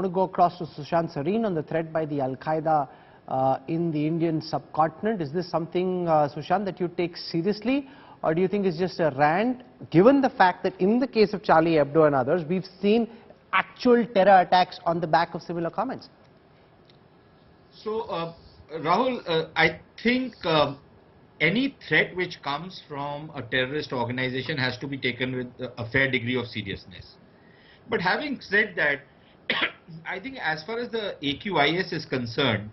want to go across to Sushant. Sareen, on the threat by the Al-Qaeda in the Indian subcontinent. Is this something, Sushant, that you take seriously, or do you think it's just a rant, given the fact that in the case of Charlie Hebdo and others, we've seen actual terror attacks on the back of similar comments? So, Rahul, I think any threat which comes from a terrorist organization has to be taken with a fair degree of seriousness. But having said that, I think as far as the AQIS is concerned,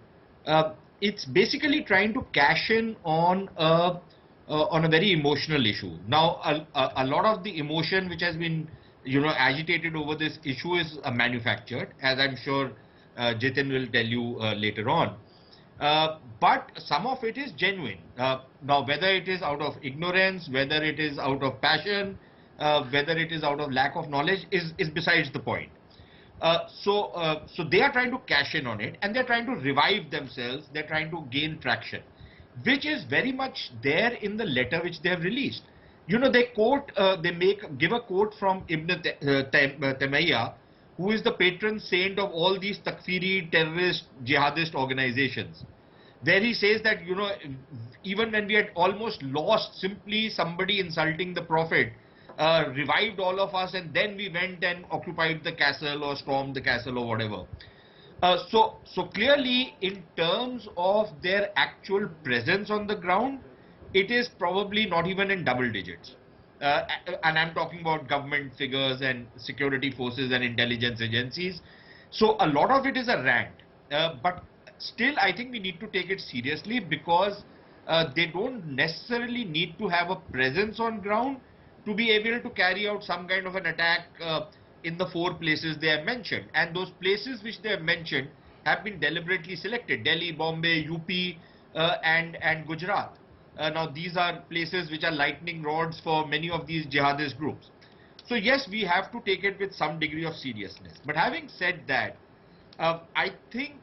it's basically trying to cash in on a very emotional issue. Now, a lot of the emotion which has been, agitated over this issue is manufactured, as I'm sure Jitin will tell you later on. But some of it is genuine. Now, whether it is out of ignorance, whether it is out of passion, whether it is out of lack of knowledge is besides the point. So they are trying to cash in on it, and they're trying to revive themselves. They're trying to gain traction, which is very much there in the letter which they have released. They quote, give a quote from Ibn Taymiyyah, who is the patron saint of all these takfiri, terrorist, jihadist organizations, where he says that, even when we had almost lost simply somebody insulting the Prophet, revived all of us, and then we went and occupied the castle or stormed the castle or whatever. So clearly, in terms of their actual presence on the ground, it is probably not even in double digits. And I'm talking about government figures and security forces and intelligence agencies. So a lot of it is a rant. But still, I think we need to take it seriously, because they don't necessarily need to have a presence on ground to be able to carry out some kind of an attack in the 4 places they have mentioned. And those places which they have mentioned have been deliberately selected: Delhi, Bombay, UP and Gujarat. Now these are places which are lightning rods for many of these jihadist groups. So yes, we have to take it with some degree of seriousness. But having said that, I think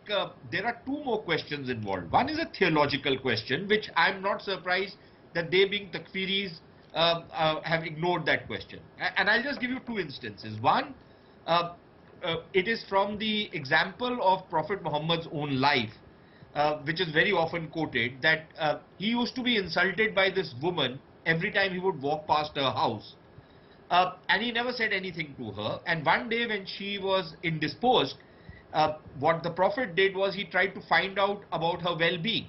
there are 2 more questions involved. One is a theological question, which I'm not surprised that they, being takfiris, have ignored that question. And I'll just give you 2 instances. One, it is from the example of Prophet Muhammad's own life, which is very often quoted, that he used to be insulted by this woman every time he would walk past her house. And he never said anything to her. And one day when she was indisposed, what the Prophet did was he tried to find out about her well-being.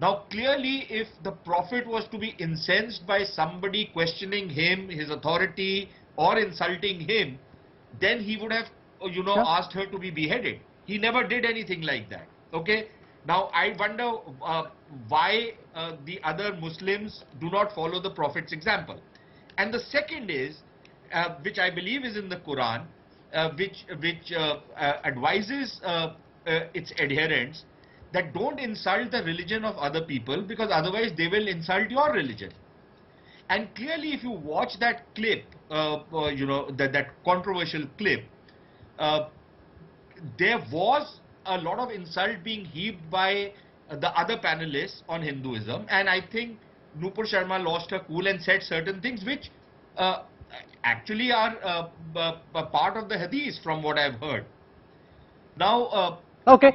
Now, clearly, if the Prophet was to be incensed by somebody questioning him, his authority, or insulting him, then he would have, asked her to be beheaded. He never did anything like that. Okay. Now, I wonder why the other Muslims do not follow the Prophet's example. And the second is, which I believe is in the Quran, which advises its adherents that don't insult the religion of other people, because otherwise they will insult your religion. And clearly, if you watch that clip, that controversial clip, there was a lot of insult being heaped by the other panelists on Hinduism, and I think Nupur Sharma lost her cool and said certain things which actually are part of the hadith, from what I've heard. Now, okay.